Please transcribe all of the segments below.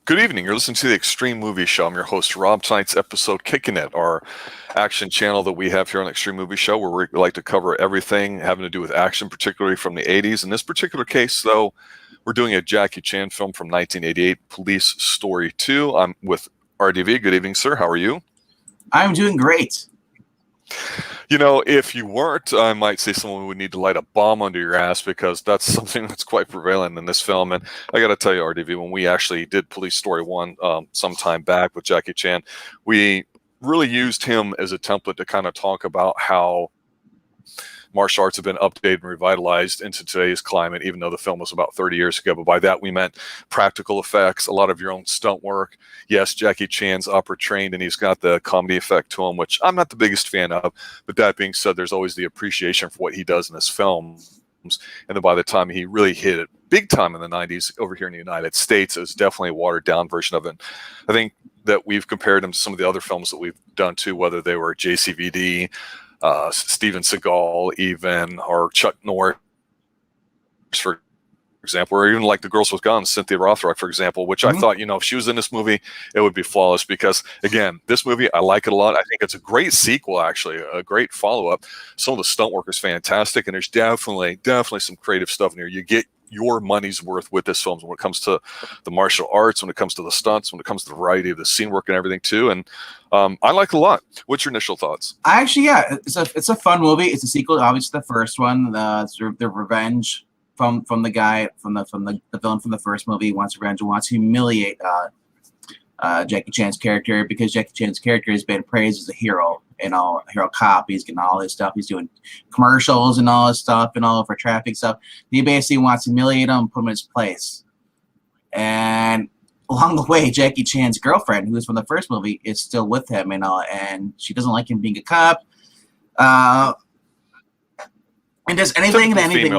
Good evening. You're listening to the Xtreme Movie Show. I'm your host, Rob. Tonight's episode, Kicking It, our action channel that we have here on Xtreme Movie Show, where we like to cover everything having to do with action, particularly from the 80s. In this particular case, though, we're doing a Jackie Chan film from 1988, Police Story 2. I'm with RDV. Good evening, sir. How are you? I'm doing great. You know, if you weren't, I might say someone would need to light a bomb under your ass, because that's something that's quite prevalent in this film. And I got to tell you, RDV, when we actually did Police Story 1 some time back with Jackie Chan, we really used him as a template to kind of talk about how martial arts have been updated and revitalized into today's climate, even though the film was about 30 years ago. But by that, we meant practical effects, a lot of your own stunt work. Yes, Jackie Chan's opera trained, and he's got the comedy effect to him, which I'm not the biggest fan of. But that being said, there's always the appreciation for what he does in his films. And then by the time he really hit it big time in the 90s over here in the United States, it was definitely a watered down version of it. I think that we've compared him to some of the other films that we've done too, whether they were JCVD, Steven Seagal, even, or Chuck Norris, for example, or even like The Girls with Guns, Cynthia Rothrock, for example, which I thought, you know, if she was in this movie, it would be flawless. Because again, this movie, I like it a lot. I think it's a great sequel, actually, a great follow-up. Some of the stunt work is fantastic, and there's definitely some creative stuff in here. You get your money's worth with this film when it comes to the martial arts, when it comes to the stunts, when it comes to the variety of the scene work and everything too. And I like it a lot. What's your initial thoughts? Yeah, it's a fun movie. It's a sequel, obviously, to the first one. It's the revenge from the guy from the villain from the first movie. He wants revenge and wants to humiliate Jackie Chan's character, because Jackie Chan's character has been praised as a hero, hero cop. He's getting all this stuff. He's doing commercials and all this stuff and all over traffic stuff. He basically wants to humiliate him, put him in his place. And along the way, Jackie Chan's girlfriend, who is from the first movie, is still with him, and she doesn't like him being a cop. And does anything and anything.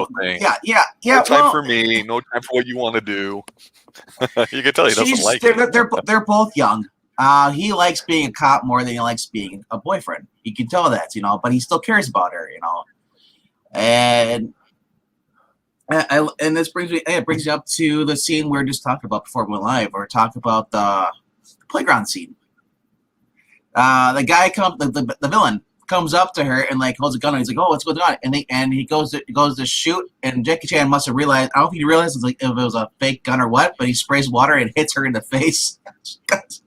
Yeah. No time for me. No time for what you want to do. You can tell he doesn't like it. They're both young. He likes being a cop more than he likes being a boyfriend. You can tell that, but he still cares about her, And this brings me up to the scene we were just talking about before we went live. Or talk about the playground scene. The guy the villain comes up to her and like holds a gun, and he's like, "Oh, what's going on?" And he goes to shoot, and Jackie Chan must have realized. I don't know if he realized if it was a fake gun or what, but he sprays water and hits her in the face.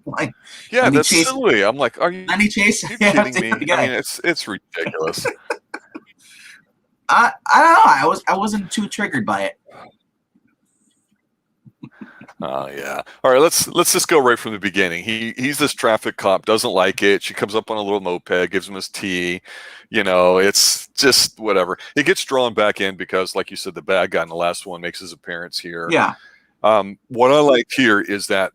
Like, yeah, that's silly. I'm like, are you? And he chases. You kidding me? I mean, it's ridiculous. I don't know. I wasn't too triggered by it. Oh yeah. All right, let's just go right from the beginning. He's this traffic cop, doesn't like it. She comes up on a little moped, gives him his tea. It's just whatever. He gets drawn back in because, like you said, the bad guy in the last one makes his appearance here. Yeah. What I like here is that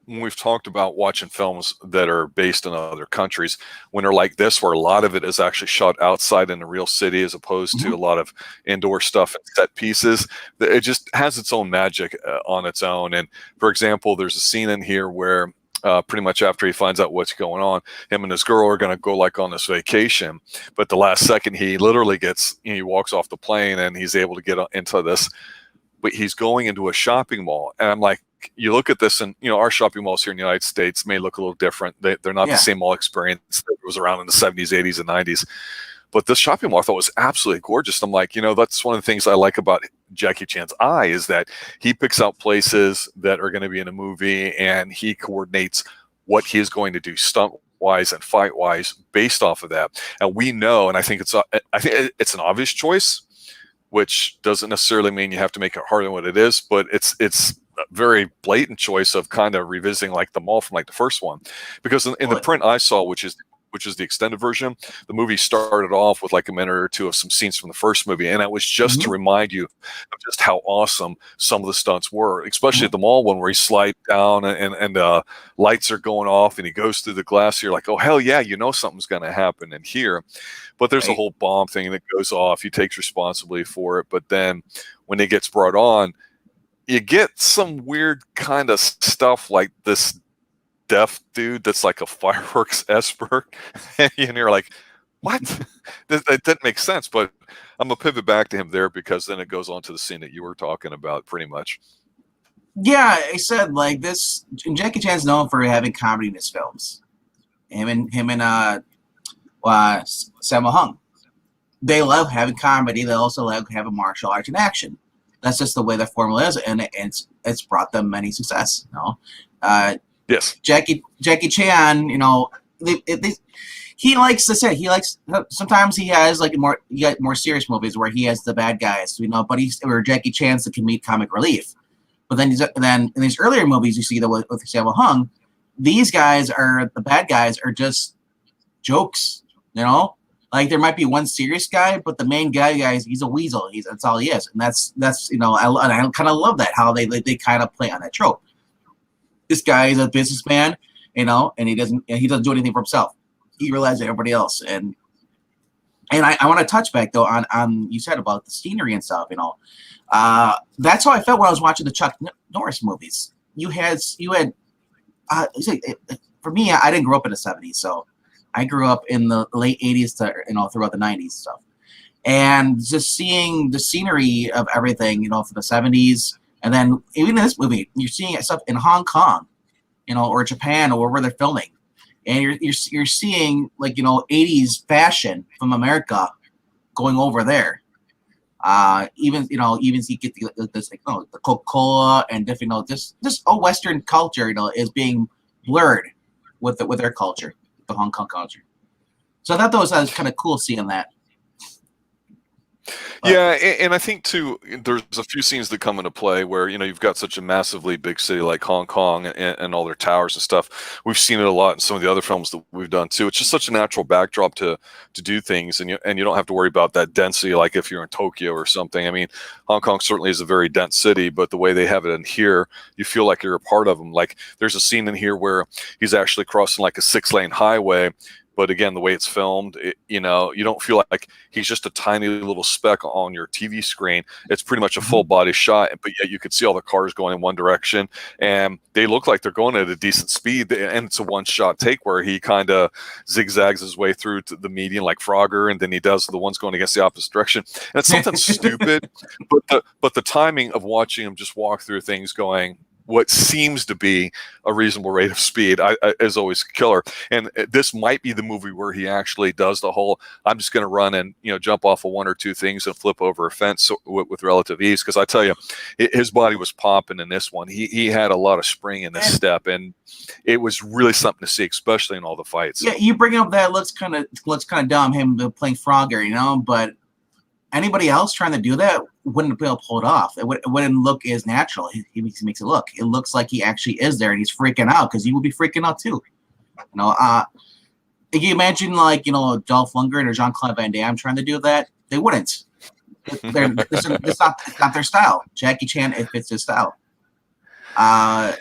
when we've talked about watching films that are based in other countries, when they're like this, where a lot of it is actually shot outside in the real city as opposed to a lot of indoor stuff and set pieces, it just has its own magic on its own. And for example, there's a scene in here where pretty much after he finds out what's going on, him and his girl are going to go like on this vacation. But the last second, he literally he walks off the plane and he's able to get into this. But he's going into a shopping mall. And I'm like, you look at this, and our shopping malls here in the United States may look a little different. They're not the same mall experience that was around in the 70s, 80s, and 90s. But this shopping mall I thought was absolutely gorgeous. I'm like, that's one of the things I like about Jackie Chan's eye, is that he picks out places that are going to be in a movie, and he coordinates what he is going to do stunt-wise and fight-wise based off of that. And we know, and I think it's an obvious choice, which doesn't necessarily mean you have to make it harder than what it is, but it's a very blatant choice of kind of revisiting like the mall from like the first one. Because in the print I saw, which is the extended version, the movie started off with like a minute or two of some scenes from the first movie, and that was just to remind you of just how awesome some of the stunts were, especially at the mall one where he slides down and lights are going off and he goes through the glass. You're like, oh hell yeah, something's going to happen in here. But there's a whole bomb thing that goes off. He takes responsibility for it, but then when it gets brought on, you get some weird kind of stuff like this deaf dude that's like a fireworks expert, and you're like, what? That didn't make sense. But I'm gonna pivot back to him there, because then it goes on to the scene that you were talking about pretty much. Yeah, I said like this. Jackie Chan's known for having comedy in his films. Him and Sammo Hung. They love having comedy. They also love having martial arts and action. That's just the way the formula is, and it's brought them many success. Yes. Jackie Chan, he likes to say he likes. Sometimes he has like more serious movies where he has the bad guys, but or Jackie Chan's the comic relief. But then in these earlier movies, you see that with Sammo Hung, these guys are the bad guys are just jokes. Like there might be one serious guy, but the main guys, he's a weasel. That's all he is, and that's I kind of love that how they kind of play on that trope. This guy is a businessman, and he doesn't do anything for himself. He relies on everybody else, and I want to touch back though on you said about the scenery and stuff. That's how I felt when I was watching the Chuck Norris movies. For me, I didn't grow up in the '70s, so I grew up in the late '80s to throughout the '90s stuff, and just seeing the scenery of everything, for the '70s, and then even in this movie, you're seeing stuff in Hong Kong, or Japan, or wherever they're filming, and you're seeing like '80s fashion from America going over there. Even you get the Coca-Cola and different this Western culture is being blurred with their culture, the Hong Kong culture. So I thought that was kind of cool seeing that. Yeah, and I think too, there's a few scenes that come into play where you've got such a massively big city like Hong Kong and all their towers and stuff. We've seen it a lot in some of the other films that we've done too. It's just such a natural backdrop to do things, and you don't have to worry about that density like if you're in Tokyo or something. I mean, Hong Kong certainly is a very dense city, but the way they have it in here, you feel like you're a part of them. Like there's a scene in here where he's actually crossing like a 6-lane highway. But again, the way it's filmed, you don't feel like he's just a tiny little speck on your TV screen. It's pretty much a full body shot, but yet you could see all the cars going in one direction, and they look like they're going at a decent speed. And it's a one-shot take where he kind of zigzags his way through to the median like Frogger, and then he does the ones going against the opposite direction. And it's something stupid, but the timing of watching him just walk through things going what seems to be a reasonable rate of speed is always killer. And this might be the movie where he actually does the whole, I'm just going to run and jump off of one or two things and flip over a fence with relative ease. Because I tell you, his body was popping in this one. He had a lot of spring in this step, and it was really something to see, especially in all the fights. Yeah, you bring up that looks kind of dumb, him playing Frogger, but anybody else trying to do that wouldn't be able to pull it off. It wouldn't look as natural. He makes it look. It looks like he actually is there, and he's freaking out because you would be freaking out too. Can you imagine like Dolph Lundgren or Jean-Claude Van Damme trying to do that? They wouldn't. It's not their style. Jackie Chan, it fits his style. As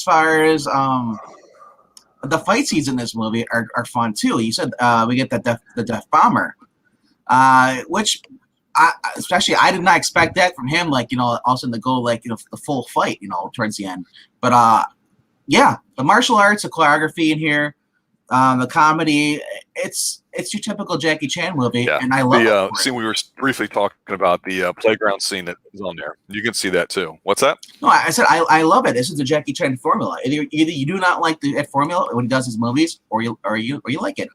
far as the fight scenes in this movie are fun too. You said we get the Death Bomber. Which I did not expect that from him, like, all of a sudden to go like, the full fight, towards the end. But the martial arts, the choreography in here, the comedy, it's your typical Jackie Chan movie, and I love the scene we were briefly talking about, the playground scene that is on there. You can see that too. What's that? No, I said I love it. This is the Jackie Chan formula. Either you do not like that formula when he does his movies, or you like it.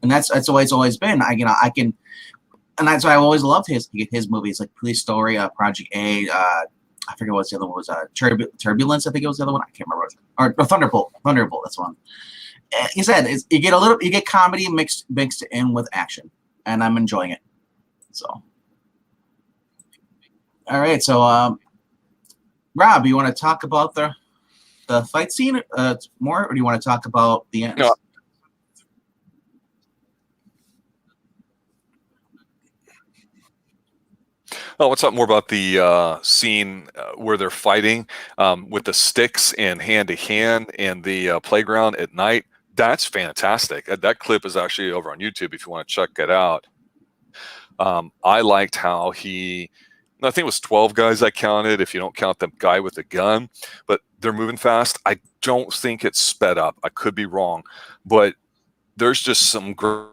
And that's the way it's always been. I can, and that's why I always loved his movies, like Police Story, Project A. I forget what the other one was. Turbulence, I think it was the other one. I can't remember. Or Thunderbolt. That's one. He said you get comedy mixed in with action, and I'm enjoying it. So, all right. So, Rob, you want to talk about the fight scene more, or do you want to talk about the end? No. Oh, let's talk more about the scene where they're fighting with the sticks and hand to hand and the playground at night. That's fantastic. That clip is actually over on YouTube if you want to check it out. I liked how I think it was 12 guys I counted, if you don't count the guy with the gun, but they're moving fast. I don't think it's sped up. I could be wrong, but there's just some great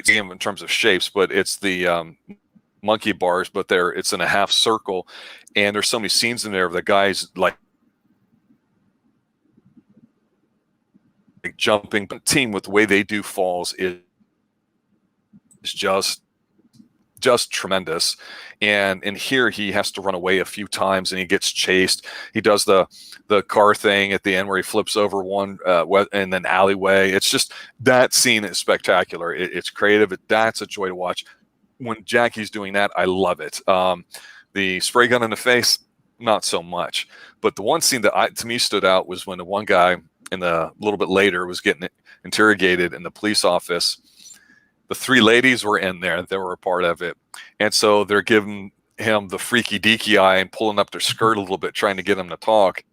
game in terms of shapes, but it's the monkey bars, but it's in a half circle, and there's so many scenes in there of the guys like jumping. Team with the way they do falls is just tremendous. And here he has to run away a few times and he gets chased. He does the car thing at the end where he flips over one in an alleyway. It's just, that scene is spectacular. It's creative. That's a joy to watch. When Jackie's doing that, I love it. The spray gun in the face, not so much. But the one scene that to me stood out was when the one guy a little bit later was getting interrogated in the police office. The three ladies were in there. They were a part of it. And so they're giving him the freaky deaky eye and pulling up their skirt a little bit, trying to get him to talk.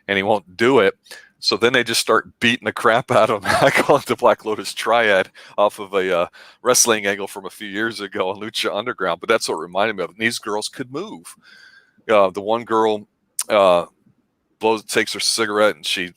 And he won't do it. So then they just start beating the crap out of him. I call it the Black Lotus Triad off of a wrestling angle from a few years ago on Lucha Underground. But that's what it reminded me of. And these girls could move. The one girl takes her cigarette and she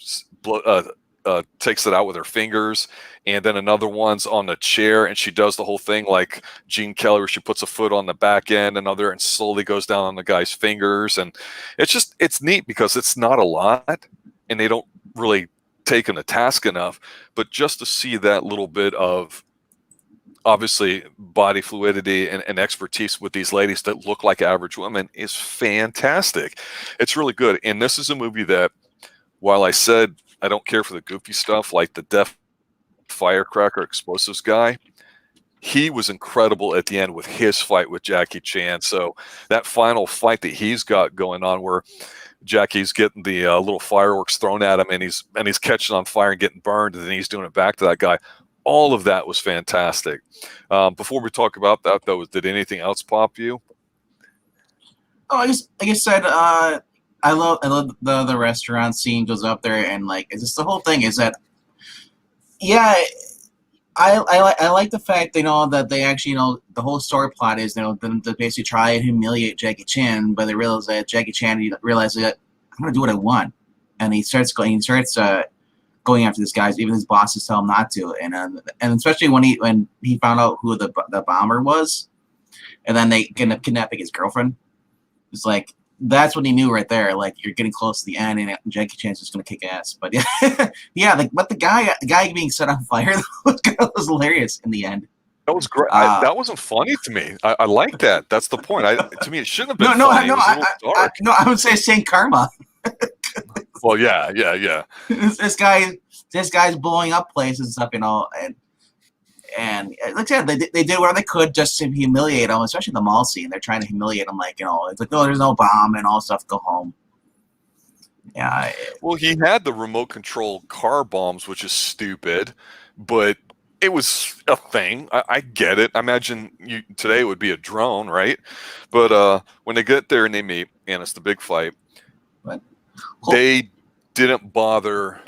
takes it out with her fingers, and then another one's on the chair and she does the whole thing like Gene Kelly where she puts a foot on the back end, another, and slowly goes down on the guy's fingers. And it's neat because it's not a lot and they don't really take him to task enough, but just to see that little bit of obviously body fluidity and expertise with these ladies that look like average women is fantastic. It's really good. And this is a movie that, while I said I don't care for the goofy stuff like the deaf firecracker explosives guy, he was incredible at the end with his fight with Jackie Chan. So that final fight that he's got going on where Jackie's getting the little fireworks thrown at him and he's catching on fire and getting burned, and then he's doing it back to that guy. All of that was fantastic. Before we talk about that, though, did anything else pop you? Oh, like I said, I love the restaurant scene goes up there, and like it's just the whole thing is that, yeah, I like the fact that they actually the whole story plot is them to basically try and humiliate Jackie Chan, but they realize that Jackie Chan realizes that I'm gonna do what I want, and he starts going after this guy. Even his bosses tell him not to, and especially when he found out who the bomber was, and then they end up kidnapping his girlfriend. It's like, that's when he knew right there, like, you're getting close to the end and Jackie Chan's just gonna kick ass. But yeah, yeah, but the guy being set on fire was hilarious in the end. That was great. That wasn't funny to me. I like that. That's the point. To me, it shouldn't have been funny. I would say Saint Karma. Well, yeah. This guy's blowing up places and stuff, and like I said, they did whatever they could just to humiliate him, especially the mall scene. They're trying to humiliate him, like, it's like, oh, there's no bomb and all stuff, go home. Yeah. Well, he had the remote control car bombs, which is stupid, but it was a thing. I get it. I imagine today it would be a drone, right? But when they get there and they meet, and it's the big fight, they didn't bother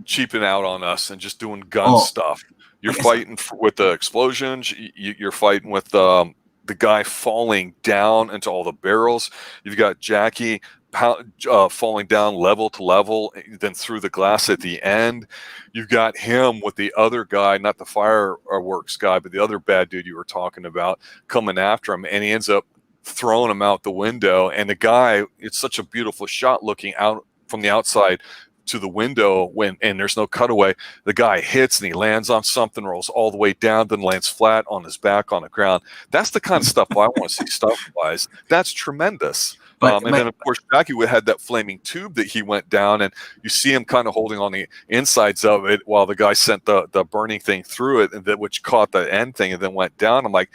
cheaping out on us and just doing gun stuff. You're fighting with the explosions. You're fighting with the guy falling down into all the barrels. You've got Jackie falling down level to level, then through the glass at the end. You've got him with the other guy, not the fireworks guy, but the other bad dude you were talking about, coming after him, and he ends up throwing him out the window. And the guy, it's such a beautiful shot looking out from the outside to the window and there's no cutaway. The guy hits and he lands on something, rolls all the way down, then lands flat on his back on the ground. That's the kind of stuff I want to see stuff-wise. That's tremendous. And then, of course, Jackie had that flaming tube that he went down, and you see him kind of holding on the insides of it while the guy sent the burning thing through it, and which caught the end thing and then went down. I'm like,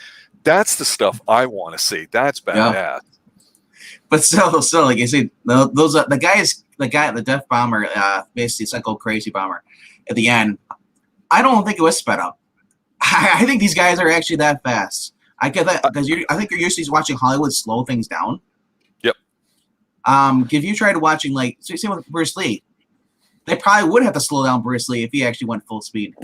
that's the stuff I want to see. That's badass. Yeah. But still, like you see, those the death bomber, basically Psycho Crazy bomber, at the end, I don't think it was sped up. I think these guys are actually that fast. I get that because I think you're used to watching Hollywood slow things down. Yep. If you tried watching, like, so you see with Bruce Lee, they probably would have to slow down Bruce Lee if he actually went full speed.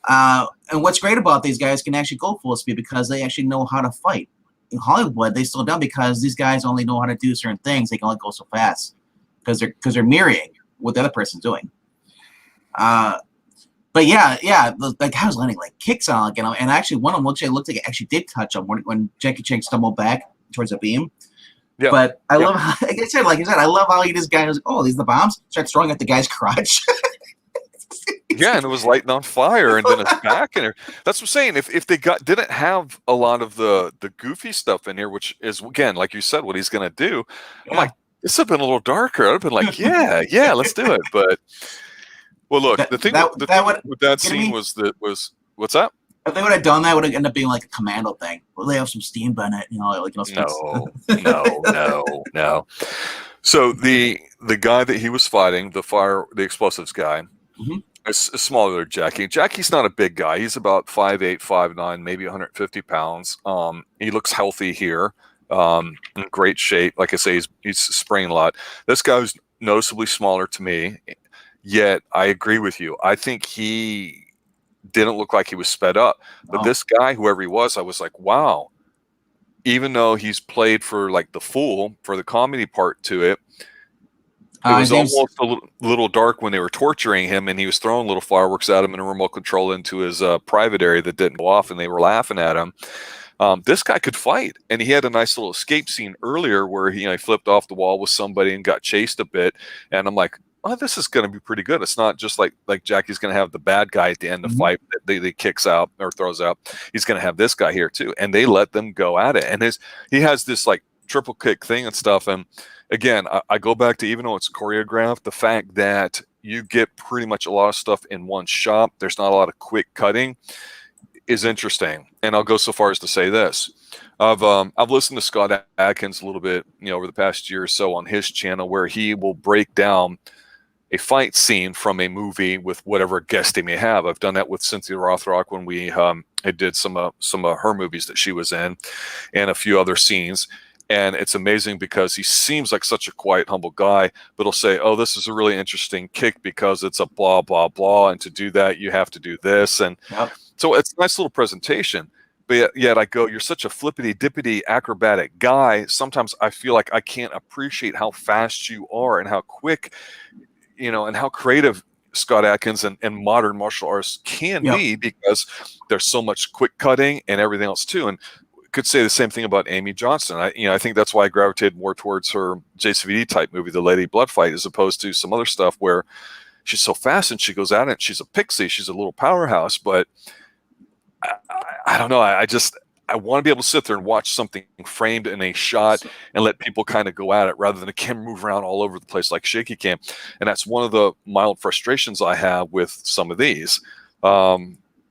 And what's great about these guys can actually go full speed because they actually know how to fight. In Hollywood, they slow down because these guys only know how to do certain things. They can only go so fast because they're mirroring what the other person's doing. But yeah, the guy was landing like kicks on like, and actually one of them looked like it actually did touch him when Jackie Chan stumbled back towards the beam. Yeah. But I Yeah. love how, like you said, I love how this guy was, oh, these are the bombs, starts throwing at the guy's crotch. Yeah, and it was lighting on fire, and then it's back in there. That's what I'm saying. If they didn't have a lot of the goofy stuff in here, which is again, like you said, what he's gonna do, I'm like, this would have been a little darker. I'd have been like, yeah, let's do it. But well, look, the thing with that scene was what's that? If they would have done that, would have ended up being like a commando thing. Well, they have some steam in it, No. So the guy that he was fighting, the explosives guy, is smaller than Jackie. Jackie's not a big guy. He's about 5'8", 5'9", maybe 150 pounds. He looks healthy here, in great shape. Like I say, he's spraying a lot. This guy's noticeably smaller to me, yet I agree with you. I think he didn't look like he was sped up. But this guy, whoever he was, I was like, wow. Even though he's played for like the fool for the comedy part to it, it was almost a little dark when they were torturing him, and he was throwing little fireworks at him and a remote control into his private area that didn't go off, and they were laughing at him. This guy could fight, and he had a nice little escape scene earlier where he flipped off the wall with somebody and got chased a bit. And I'm like, oh, this is going to be pretty good. It's not just like Jackie's going to have the bad guy at the end of the fight that he kicks out or throws out. He's going to have this guy here too, and they let them go at it. And he has this like triple kick thing and stuff. And again, I go back to, even though it's choreographed, the fact that you get pretty much a lot of stuff in one shot. There's not a lot of quick cutting is interesting. And I'll go so far as to say this. I've listened to Scott Adkins a little bit, over the past year or so on his channel, where he will break down a fight scene from a movie with whatever guest he may have. I've done that with Cynthia Rothrock when we did some of her movies that she was in, and a few other scenes. And it's amazing because he seems like such a quiet, humble guy, but he'll say, oh, this is a really interesting kick because it's a blah, blah, blah. And to do that, you have to do this. And so it's a nice little presentation. But yet I go, you're such a flippity-dippity acrobatic guy. Sometimes I feel like I can't appreciate how fast you are and how quick, and how creative Scott Adkins and modern martial arts can be, because there's so much quick cutting and everything else too. And could say the same thing about Amy Johnston. I think that's why I gravitated more towards her JCVD type movie, The Lady Blood Fight, as opposed to some other stuff where she's so fast and she goes at it. She's a pixie. She's a little powerhouse, but I don't know. I want to be able to sit there and watch something framed in a shot and let people kind of go at it, rather than a camera move around all over the place like shaky cam. And that's one of the mild frustrations I have with some of these.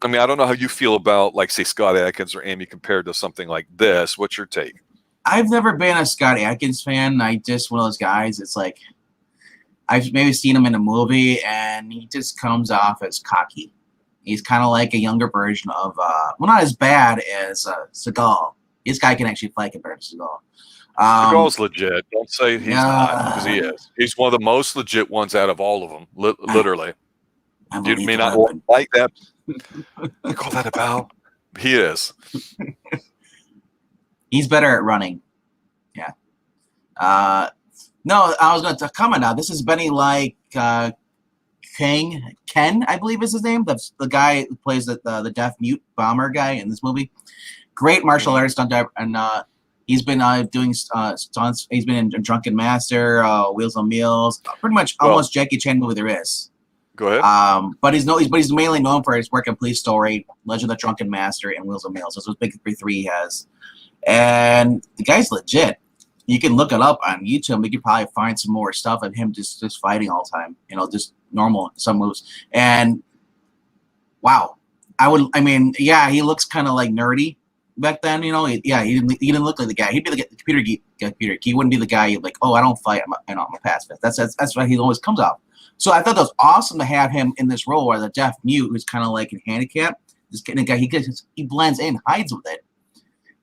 I don't know how you feel about, like, say, Scott Adkins or Amy compared to something like this. What's your take? I've never been a Scott Adkins fan. I just one of those guys. It's like I've maybe seen him in a movie, and he just comes off as cocky. He's kind of like a younger version of, not as bad as Seagal. This guy can actually fight compared to Seagal. Seagal's legit. Don't say he's not, because he is. He's one of the most legit ones out of all of them, literally. You may not like that. I call that a bow. He is. He's better at running. Yeah. No, I was going to comment now. This is Benny like Ken, I believe is his name. That's the guy who plays the deaf mute bomber guy in this movie. Great martial artist stunt diver, and he's been doing stunts. He's been in Drunken Master, Wheels on Meals, pretty much almost Jackie Chan movie there is. Go ahead. But he's mainly known for his work in Police Story, Legend of the Drunken Master, and Wheels on Meals. Those are big three he has, and the guy's legit. You can look it up on YouTube. You could probably find some more stuff of him just fighting all the time. Just normal some moves. And wow, he looks kind of like nerdy back then. He didn't look like the guy. He'd be like a computer geek. He wouldn't be the guy like, oh, I don't fight. I'm a pacifist. That's why he always comes off. So I thought that was awesome to have him in this role where the deaf mute, who's kind of like a handicap, this kind of guy, he blends in, hides with it.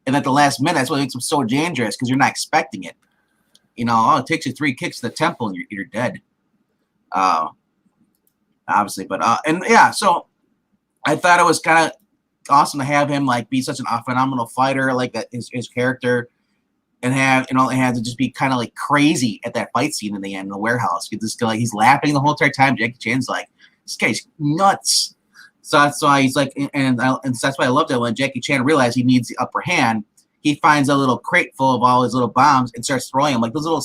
And at the last minute, that's what makes him so dangerous, because you're not expecting it. It takes you 3 kicks to the temple and you're dead. Obviously, but so I thought it was kind of awesome to have him be such a phenomenal fighter, like that his character, and have had to just be kind of crazy at that fight scene in the end in the warehouse. This guy, he's laughing the whole entire time. Jackie Chan's like, this guy's nuts. So that's why he's like, and that's why I loved it when Jackie Chan realized he needs the upper hand. He finds a little crate full of all his little bombs and starts throwing them like those little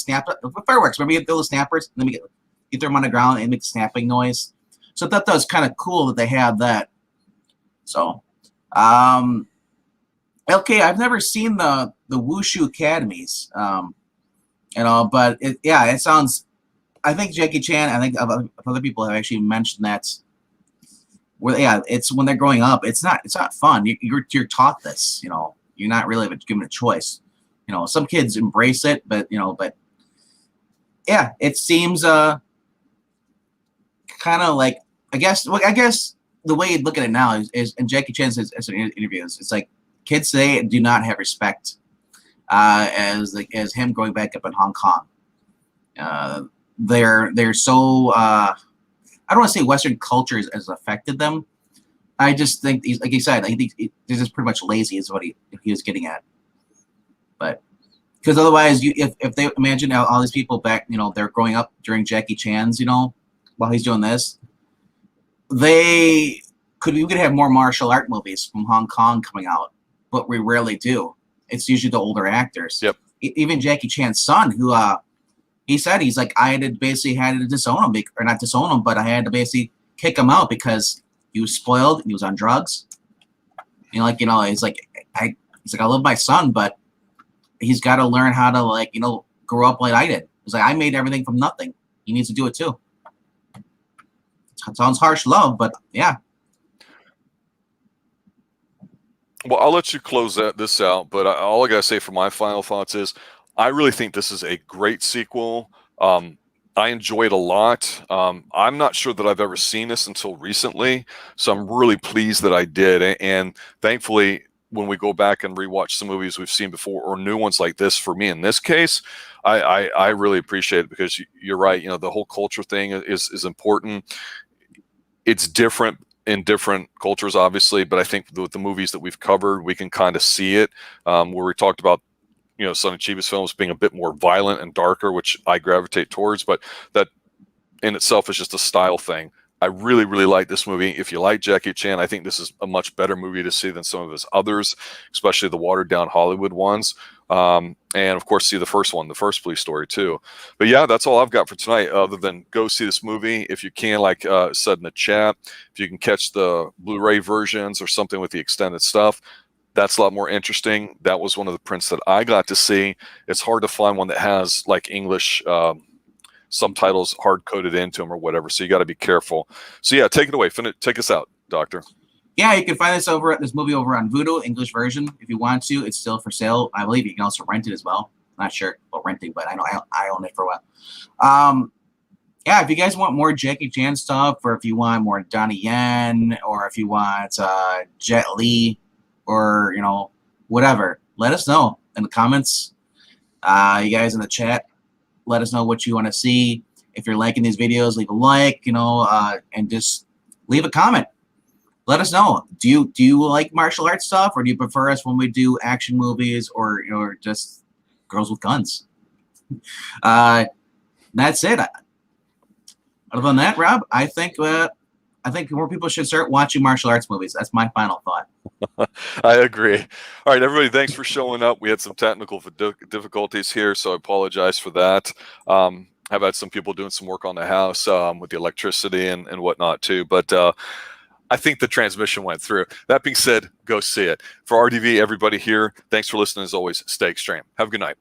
fireworks. Remember, you get those snappers, and then you throw them on the ground and make a snapping noise. So I thought that was kind of cool that they had that. So, okay, I've never seen the Wushu Academies, but it sounds. I think Jackie Chan. I think other people have actually mentioned that. It's when they're growing up. It's not fun. You're taught this. You're not really given a choice. Some kids embrace it, but yeah, it seems kind of like I guess the way you look at it now is and Jackie Chan says in interviews, it's like kids today do not have respect as him growing back up in Hong Kong. They're so I don't want to say Western culture has affected them. I just think he's like he said, I think he's just pretty much lazy is what he was getting at. But because otherwise, if they imagine all these people back, they're growing up during Jackie Chan's, while he's doing this, we could have more martial art movies from Hong Kong coming out, but we rarely do. It's usually the older actors. Yep. Even Jackie Chan's son, who he said he's like I had to disown him, or not disown him, but I had to basically kick him out because he was spoiled. He was on drugs. He's like I love my son, but he's got to learn how to grow up like I did. It's like I made everything from nothing. He needs to do it too. It sounds harsh love, but yeah. Well, I'll let you close this out, but all I gotta say for my final thoughts is I really think this is a great sequel. I enjoy it a lot. I'm not sure that I've ever seen this until recently, so I'm really pleased that I did. And thankfully, when we go back and rewatch some movies we've seen before or new ones like this, for me in this case, I really appreciate it because you're right. The whole culture thing is important. It's different in different cultures, obviously, but I think with the movies that we've covered, we can kind of see it where we talked about Sonny Chiba's films being a bit more violent and darker, which I gravitate towards, but that in itself is just a style thing. I really, really like this movie. If you like Jackie Chan, I think this is a much better movie to see than some of his others, especially the watered-down Hollywood ones. And, of course, see the first one, the first Police Story, too. But, yeah, that's all I've got for tonight other than go see this movie. If you can, like said in the chat, if you can catch the Blu-ray versions or something with the extended stuff, that's a lot more interesting. That was one of the prints that I got to see. It's hard to find one that has, English subtitles hard coded into them or whatever, so you got to be careful. So yeah, take it away. Take us out, Doctor. Yeah, you can find this movie over on Vudu, English version, if you want to. It's still for sale. I believe you can also rent it as well. Not sure about renting, but I know I own it for a while. Yeah, if you guys want more Jackie Chan stuff, or if you want more Donnie Yen, or if you want Jet Li, or whatever, let us know in the comments. You guys in the chat, let us know what you want to see. If you're liking these videos, leave a like, and just leave a comment. Let us know. Do you like martial arts stuff, or do you prefer us when we do action movies or just girls with guns? That's it. Other than that, Rob, I think more people should start watching martial arts movies. That's my final thought. I agree. All right, everybody, thanks for showing up. We had some technical difficulties here, so I apologize for that. I've had some people doing some work on the house with the electricity and whatnot too, but I think the transmission went through. That being said, go see it. For RDV, everybody here, thanks for listening as always. Stay extreme. Have a good night.